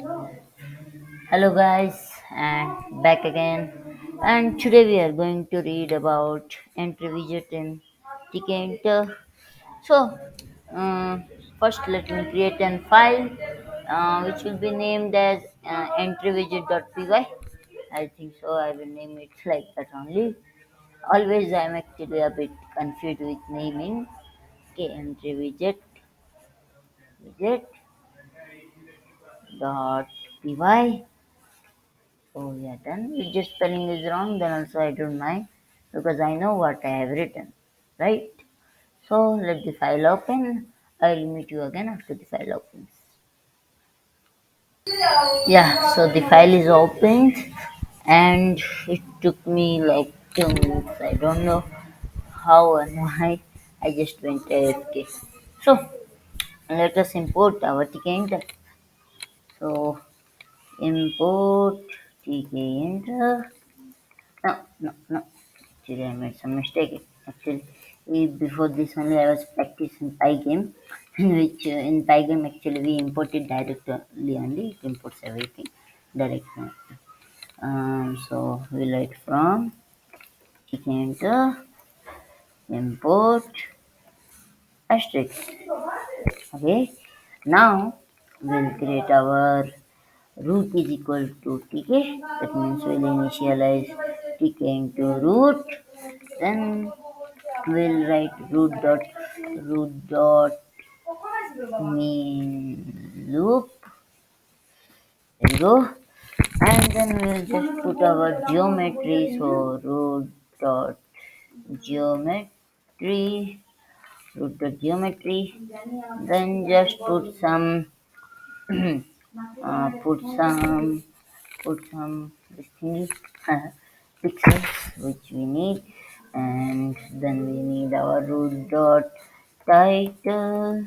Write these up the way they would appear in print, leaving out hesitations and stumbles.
Hello guys, and back again. And today we are going to read about entry widget in tkinter. So, uh, first let me create a file which will be named as entry_widget.py. I think so. I will name it like that only. Always I am actually a bit confused with naming. Okay, entry widget dot py. Oh yeah, done. If just spelling is wrong, then also I don't mind because I know what I have written, right? So let the file open. I'll meet you again after the file opens. Yeah, so the file is opened and it took me like 2 minutes. I don't know how and why. I just went AFK. So let us import our tkinter. So import tkinter. No, no, no. Actually, I made some mistake. Actually, before this only I was practicing Pygame, in which in Pygame actually we imported directly only. It imports everything directly. So we write from enter import asterisk. Okay. Now we'll create our root is equal to tk. That means we'll initialize tk into root. Then we'll write root dot main loop. There you go. And then we'll just put our geometry. So root dot geometry, root dot geometry. Then just put some, uh, put some, put some this thingy, pixels which we need, and then we need our root dot title.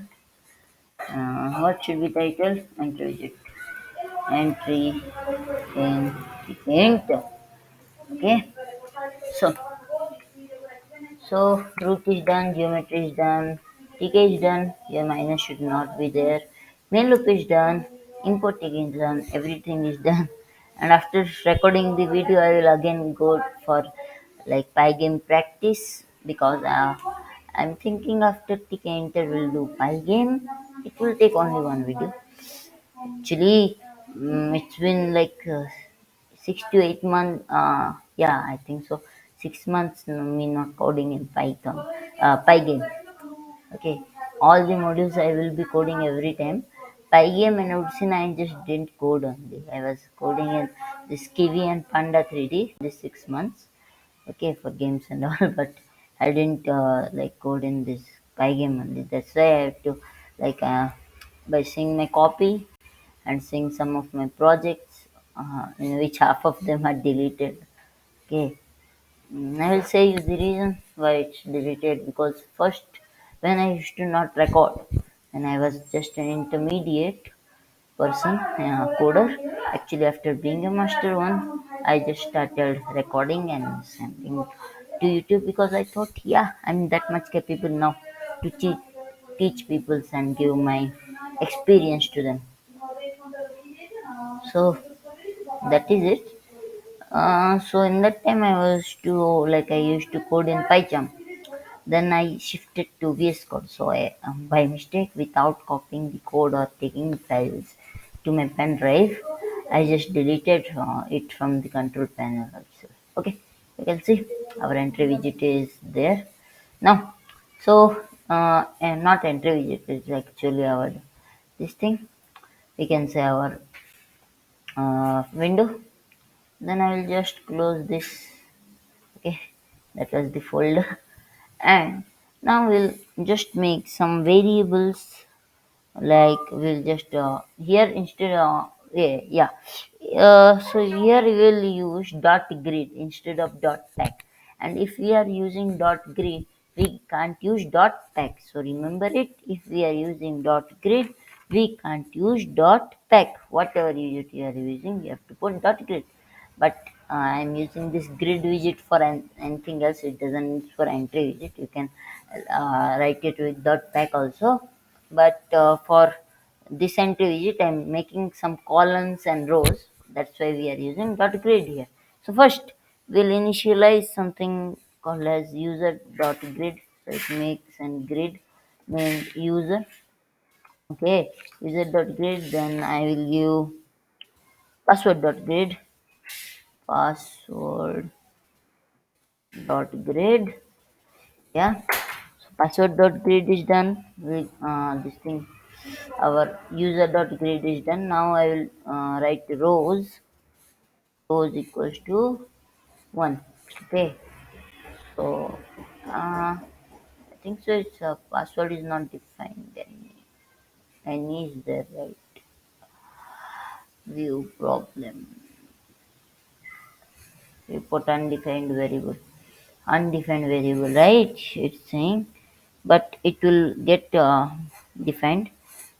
What should be title? Entry in int. Okay. So root is done, geometry is done, tk is done. Your minus should not be there. Main loop is done, import tk is done. Everything is done. And after recording the video, I will again go for like Pygame practice because I'm thinking after tkinter will do Pygame. It will take only one video. Actually, it's been like 6 to 8 months. Yeah, I think so. 6 months me not coding in Python, Pygame. Okay, all the modules I will be coding every time. Pygame and Udsin I just didn't code only. I was coding in this Kiwi and Panda 3D this 6 months. Okay, for games and all, but I didn't like code in this Pygame only. That's why I have to like by seeing my copy and seeing some of my projects in which half of them are deleted. Okay, I will say you the reason why it's deleted because first, when I used to not record, when I was just an intermediate person, coder. Actually, after being a master one, I just started recording and sending to YouTube because I thought, yeah, I'm that much capable now to teach people and give my experience to them. So that is it. So in that time I was to like I used to code in Python. Then I shifted to VS Code. So I, by mistake, without copying the code or taking files to my pen drive, I just deleted it from the control panel also. Okay, you can see our entry widget is there now. So and not entry widget is actually our this thing. We can say our window. Then I will just close this. Okay, that was the folder. And now we'll just make some variables like we'll just here instead yeah so here we will use dot grid instead of dot pack, and if we are using dot grid we can't use dot pack. So remember it, if we are using dot grid we can't use dot pack. Whatever you are using you have to put dot grid, but I'm using this grid widget for anything else. It doesn't need for entry widget. You can write it with dot pack also, but for this entry widget, I'm making some columns and rows. That's why we are using dot grid here. So first, we'll initialize something called as user dot grid. So it makes and grid named user. Okay, user dot grid. Then I will give password dot grid, password dot grid. Yeah, so password dot grid is done with this thing. Our user dot grid is done. Now I will write rows equals to 1. Okay, so I think so it's password is not defined. Any is there, right? View problem, report undefined variable, right? It's saying, but it will get defined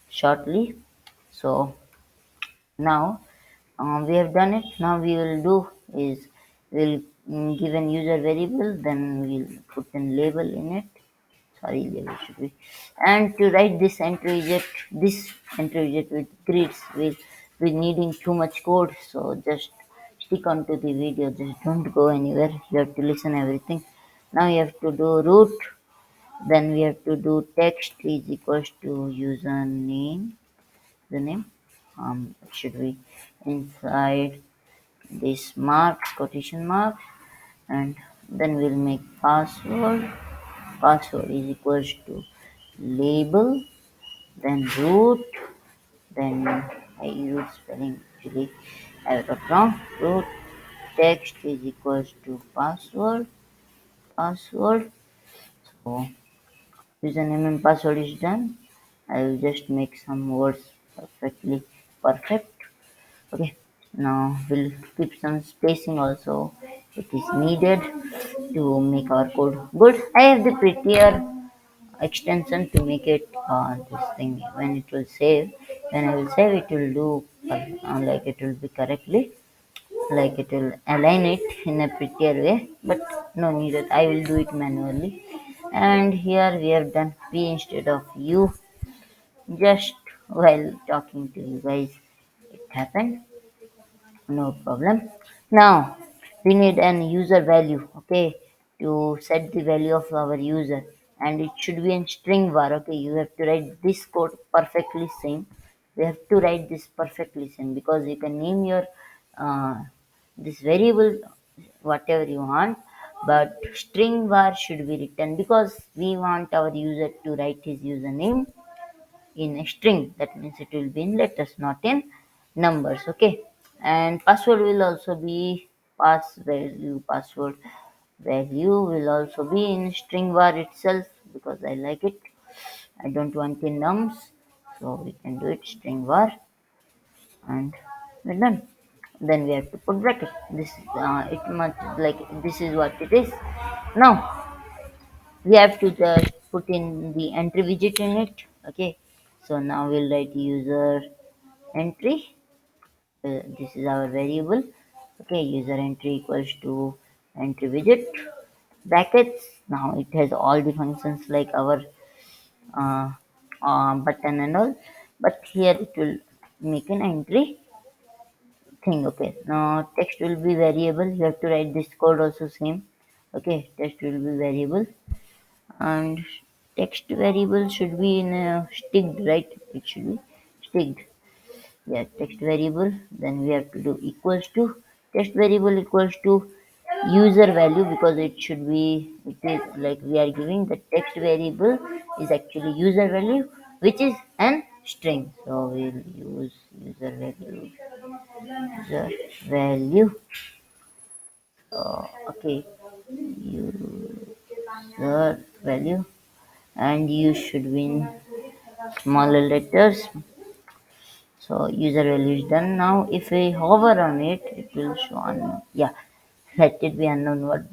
shortly. So now we have done it. Now we will do is we'll give an user variable, then we'll put a label in it. Sorry, label should be. And to write this entry widget with grids, with needing too much code. So just stick on to the video. Just don't go anywhere. You have to listen everything. Now you have to do root. Then we have to do text is equals to username. The name should be inside this mark, quotation mark, and then we'll make password is equals to label, then root, then I use spelling actually I wrote wrong. Root text is equals to password. So username and password is done. I will just make some words perfect. Okay, now we'll keep some spacing also. It is needed to make our code good. I have the prettier extension to make it this thing. When it will save, when I will save, it will do like it will be correctly, like it will align it in a prettier way. But no needed, I will do it manually. And here we have done p instead of u, just while talking to you guys it happened. No problem. Now we need an user value, okay, to set the value of our user, and it should be in string var. Okay, you have to write this code perfectly same. We have to write this perfectly same because you can name your uh, this variable whatever you want, but string var should be written because we want our user to write his username in a string. That means it will be in letters, not in numbers. Okay, and password will also be password value will also be in string var itself because I like it. I don't want in nums, so we can do it string var, and we're done. Then we have to put bracket. This it must like this is what it is. Now we have to just put in the entry widget in it. Okay, so now we'll write user entry. This is our variable. Okay, user entry equals to entry widget brackets. Now it has all the functions like our uh, button and all, but here it will make an entry thing. Okay, now text will be variable. You have to write this code also same. Okay, text will be variable, and text variable should be in a sticked, right? It should be sticked. Yeah, text variable. Then we have to do equals to text variable equals to user value because it should be, it is like we are giving the text variable is actually user value, which is an string. So we'll use user value. Okay, user value, and you should be in smaller letters. So user value is done. Now if we hover on it, it will show on, yeah, let it be unknown word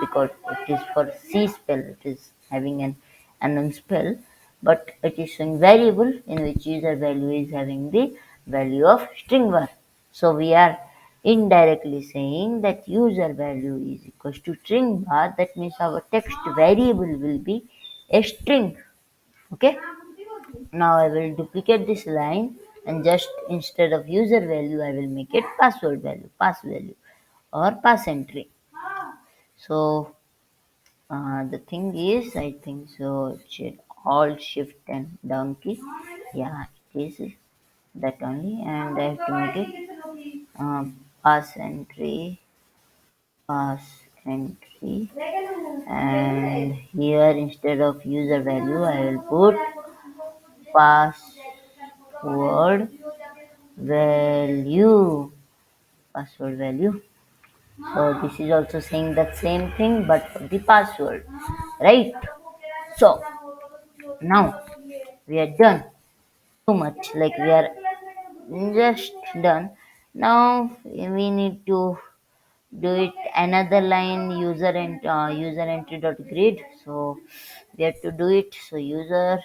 because it is for C spell. It is having an unknown spell, but it is showing variable in which user value is having the value of string var. So we are indirectly saying that user value is equals to string var. That means our text variable will be a string. Okay. Now I will duplicate this line, and just instead of user value I will make it password value, pass value, or pass entry. So the thing is, I think so it should alt shift and down key. Yeah, it is that only, and I have to make it pass entry, pass entry, and here instead of user value I will put password value, password value. So this is also saying the same thing but for the password, right? So now we are done. Too much, like we are just done. Now we need to do it another line, user entry dot grid. So we have to do it. So user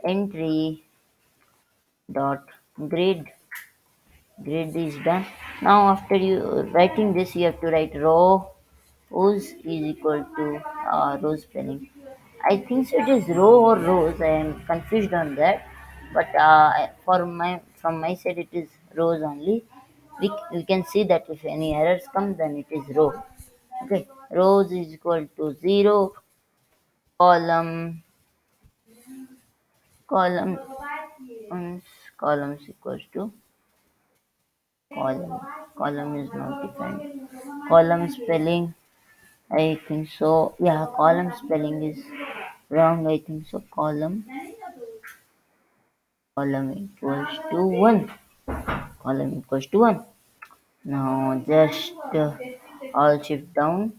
entry dot grid, grid is done. Now after you writing this, you have to write rows is equal to row spelling. I think so it is row or rows. I am confused on that, but for my from my side it is rows only. We can see that if any errors come, then it is row. Okay, rows is equal to 0, column column columns equals to column. Column is not defined. Column spelling, I think so. Yeah, column spelling is wrong. I think so. Column equals to 1. Column equals to 1. Now just all shift down,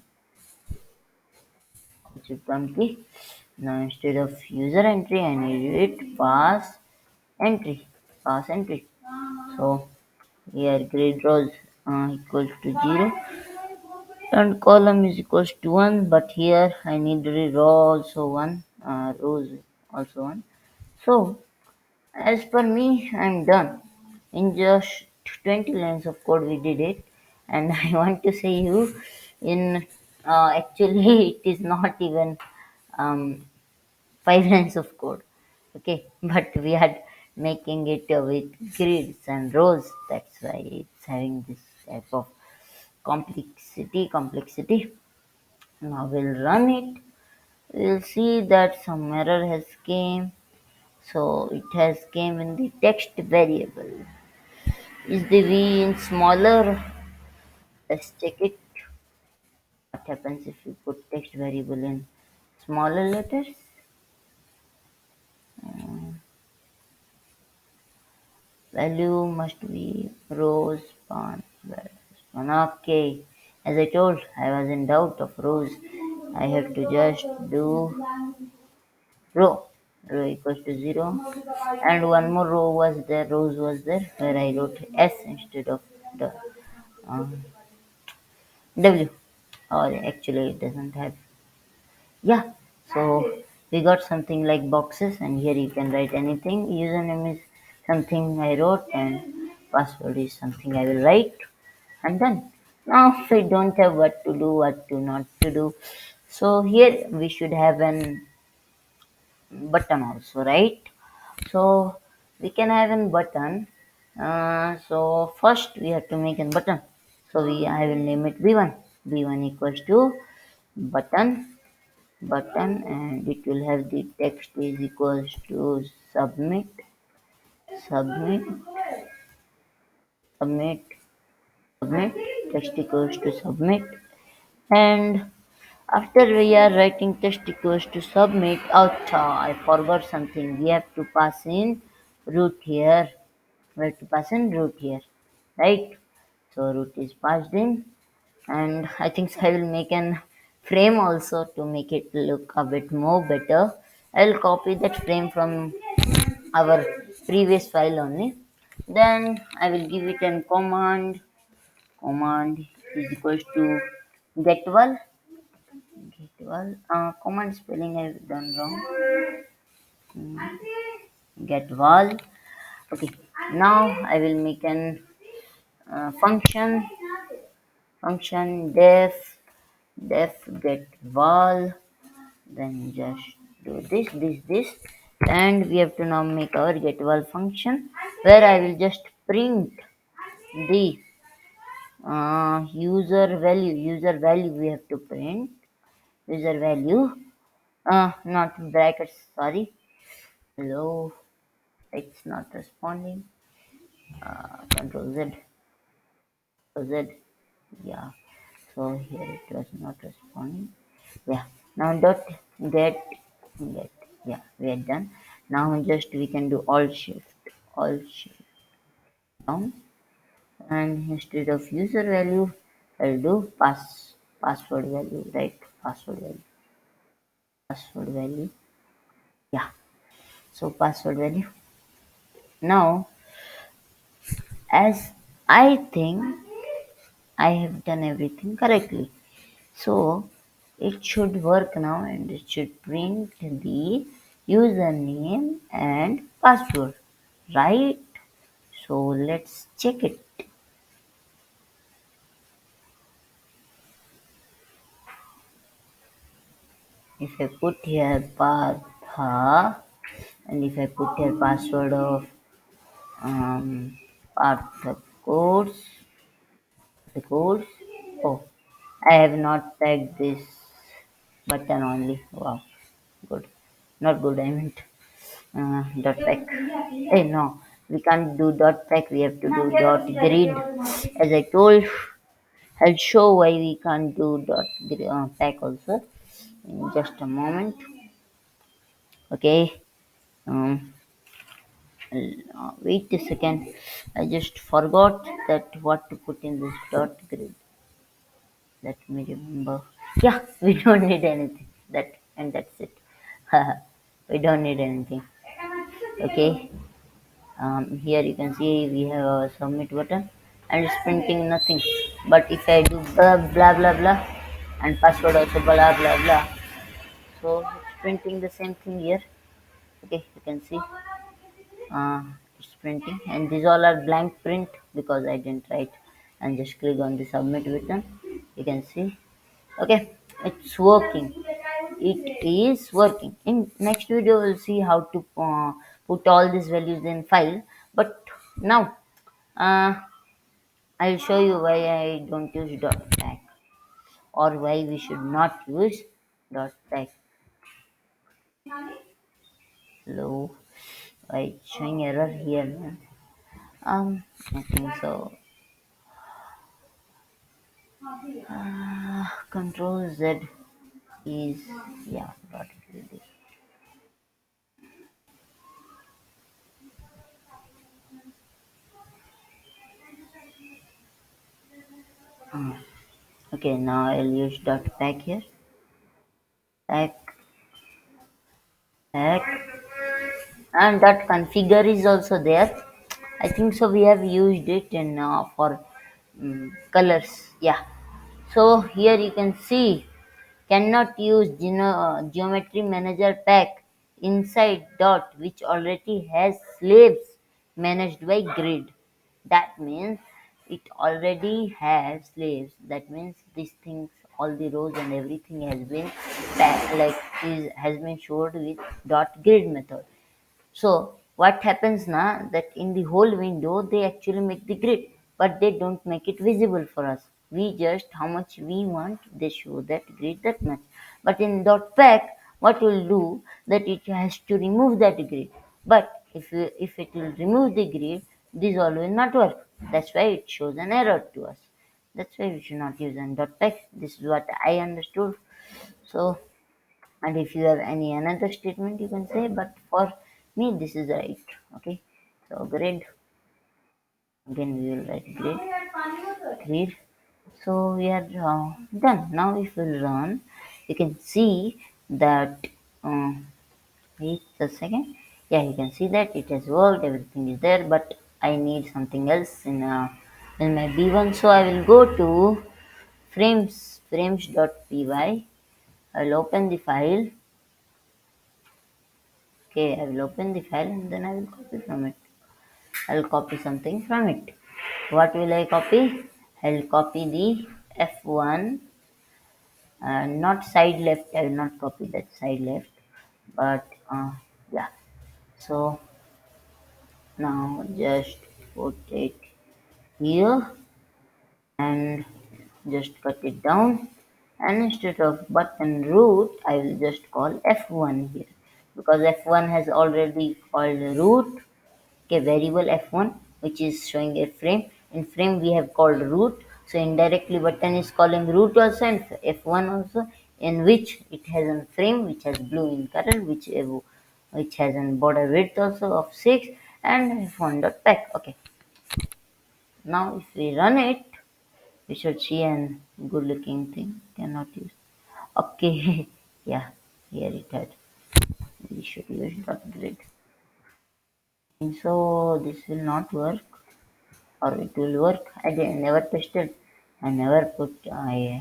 shift down key. Now instead of user entry, I need it pass entry, pass entry. So here grid rows equals to 0 and column is equals to 1, but here I need row also 1, rows also 1. So as per me, I'm done. In just 20 lines of code, we did it, and I want to say you, in actually, it is not even um, 5 lines of code. Okay, but we are making it with grids and rows. That's why it's having this type of complexity. Now we'll run it. We'll see that some error has came. So it has came in the text variable. Is the V in smaller? Let's check it. What happens if you put text variable in smaller letters? Value must be rows span. Okay. As I told, I was in doubt of rows. I have to just do row. Row equals to 0. And one more row was there, rows was there, where I wrote S instead of the um, W. Or actually, it doesn't have. Yeah. So we got something like boxes, and here you can write anything. Username is something I wrote, and password is something I will write, and done. Now we don't have what to do, what to not to do. So here we should have an button also, right? So we can have a button. So first we have to make a button. So I will name it B1. B1 equals to button, and it will have the text is equals to submit submit submit, text equals to submit. And after we are writing text equals to submit, out I forgot something. We have to pass in root here. We have to pass in root here, right? So root is passed in, and I think I will make an frame also to make it look a bit more better. I'll copy that frame from our previous file only. Then I will give it an command. Command is equals to get val. Get val. Command spelling I've done wrong. Get val. Okay. Now I will make an function def get val. Then just do this. And we have to now make our getval function where I will just print the user value we have to print user value, not brackets, sorry. Hello, it's not responding. Control Z, yeah. So here it was not responding. Yeah. Now dot get get. Yeah, we are done. Now just we can do alt shift down, and instead of user value, I'll do password value, right? Password value. Yeah. So password value. Now, as I think I have done everything correctly. So it should work now and it should print the username and password, right? So let's check it. If I put here Partha and if I put here password of Partha course, oh, I have not tagged this button only. Wow, good. Not good, I meant dot pack. Hey, no, we can't do dot pack. We have to do dot grid. As I told, I'll show why we can't do pack also in just a moment. Okay. Um, Wait a second. I just forgot that what to put in this dot grid. Let me remember. Yeah, we don't need anything. That's it. We don't need anything. Okay. Here you can see we have a submit button and it's printing nothing. But if I do blah blah blah blah and password also blah blah blah, so it's printing the same thing here. Okay, you can see it's printing, and these all are blank print because I didn't write. And just click on the submit button. You can see. Okay, it's working. It is working. In next video, we'll see how to put all these values in file. But now, uh, I'll show you why I don't use dot tag or why we should not use dot tag. Hello, why it's showing error here? Man? I think so. Control Z is, yeah, got it. Okay, now I'll use dot tag here. Tag tag, and that configure is also there. I think so we have used it in for colors, yeah. So here you can see cannot use geometry manager pack inside dot which already has slaves managed by grid. That means it already has slaves. That means these things, all the rows and everything has been like has been showed with dot grid method. So what happens now that in the whole window they actually make the grid, but they don't make it visible for us. We just how much we want, they show that grid that much. But in dot pack, what will do that it has to remove that grid. But if it will remove the grid, this all will not work. That's why it shows an error to us. That's why we should not use an dot pack. This is what I understood. So, and if you have any another statement you can say, but for me this is right. Okay, so grid, again we will write grid. So we are done. Now if we'll run, you can see that uh, wait a second. Yeah, you can see that it has worked, everything is there, but I need something else in my b1. So I will go to frames.py. I'll open the file. Okay, I will open the file and then I will copy from it. I'll copy something from it. What will I copy? I'll copy the F1, not side left. I will not copy that side left, but yeah. So now just put it here and just cut it down, and instead of button root I will just call f1 here, because f1 has already called root. Okay, variable f1 which is showing a frame. In frame we have called root, so indirectly button is calling root also and f1 also, in which it has a frame which has blue in color, which has a border width also of 6, and f1 dot pack. Okay, now if we run it, we should see an good looking thing. Cannot use. Okay, yeah, here it had. We should use dot grid. And so this will not work, or it will work. Never tested. I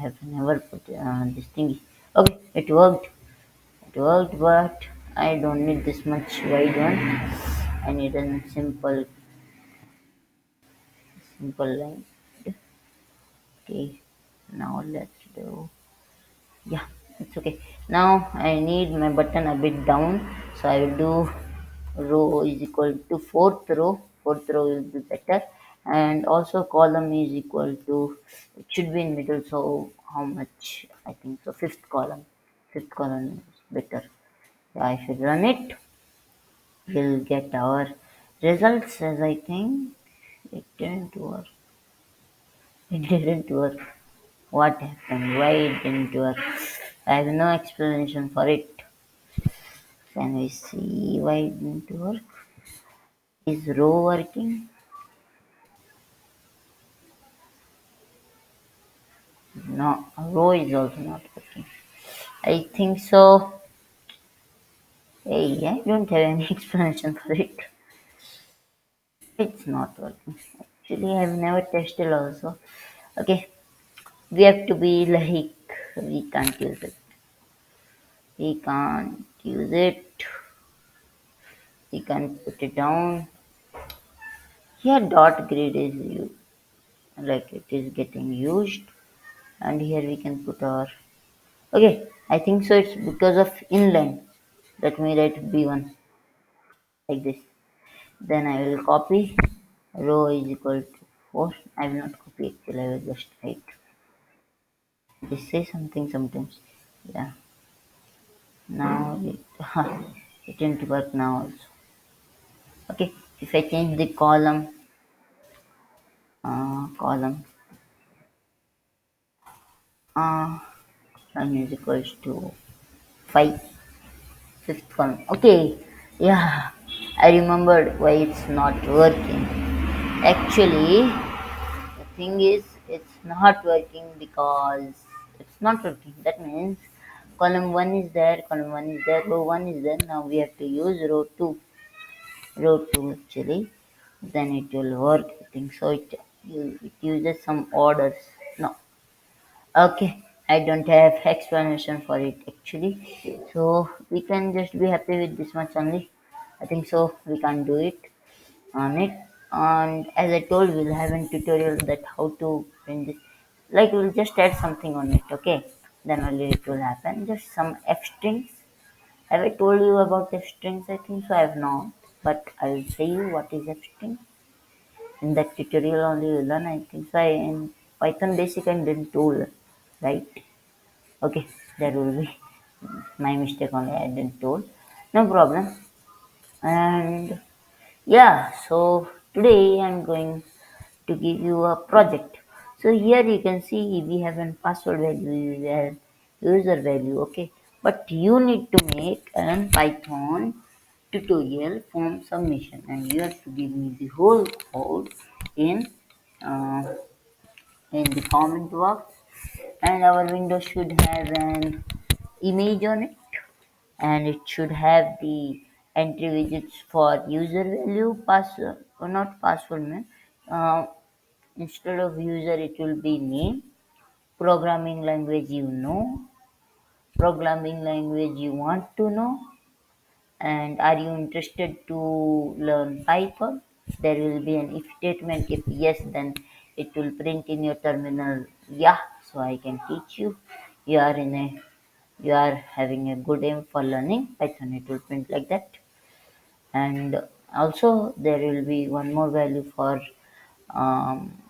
have never put this thing. Okay, it worked. It worked, but I don't need this much wide one. I need a simple line. Okay, now let's do. Yeah, it's okay. Now I need my button a bit down, so I will do row is equal to fourth row. Fourth row will be better, and also column is equal to, it should be in middle. So how much? I think so. Fifth column. Fifth column is better. Yeah, if we run it, we'll get our results. As I think it didn't work. It didn't work. What happened? Why it didn't work? I have no explanation for it. Can we see why it didn't work? Is row working? No, row is also not working. I think so. Hey, I don't have any explanation for it. It's not working. Actually, I've never tested also. Okay, we have to be like, we can't use it. We can't use it. We can't put it down. Here, dot grid is used, like it is getting used, and here we can put our. Okay, I think so. It's because of inline. Let me write B1 like this. Then I will copy. Row is equal to 4. I will not copy actually. I will just write. This say something sometimes. Yeah. Now it, it didn't work now also. Okay. If I change the column uh, column is equals to 5. Fifth column. Okay. Yeah. I remembered why it's not working. Actually, the thing is, it's not working because it's not working. That means column 1 is there, column 1 is there, row 1 is there. Now we have to use row 2 actually. Then it will work. I think so. It uses some orders. No. Okay. I don't have explanation for it actually. So we can just be happy with this much only. I think so. We can do it on it, and as I told, we'll have a tutorial that how to print this, like we'll just add something on it. Okay, then only it will happen. Just some f strings. Have I told you about f strings? I think so. I have not, but I will say you what is f string in that tutorial only. You learn. I think so. In Python basic and then tool, right? Okay, that will be my mistake only. I didn't told. No problem. And yeah, so today I'm going to give you a project. So here you can see we have a password value, we have user value, okay. But you need to make a Python tutorial form submission, and you have to give me the whole code in uh, in the comment box, and our window should have an image on it, and it should have the entry widgets for user value, password, or not password man. Uh, Instead of user, it will be name, programming language you know, programming language you want to know, and are you interested to learn Python? There will be an if statement. If yes, then it will print in your terminal. Yeah, so I can teach you. You are in a you are having a good aim for learning Python. It will print like that. And also there will be one more value for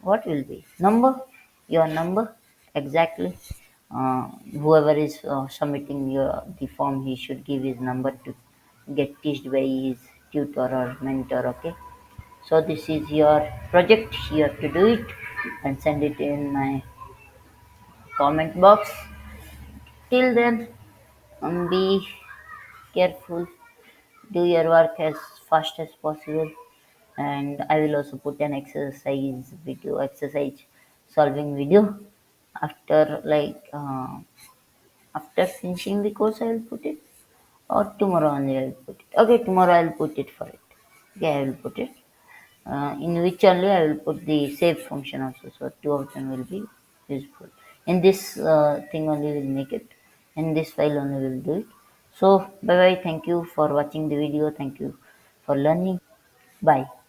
what will be number, your number exactly. Whoever is submitting the form, he should give his number to get teached by his tutor or mentor. Okay, so this is your project. You have to do it and send it in my comment box. Till then, be careful, do your work as fast as possible, and I will also put an exercise solving video after after finishing the course. I will put it, or tomorrow only I will put it. Okay, tomorrow I will put it for it. Okay, I will put it. In which only I will put the save function also. So two of them will be useful. In this thing only will make it. In this file only will do it. So bye bye. Thank you for watching the video. Thank you for learning. Bye.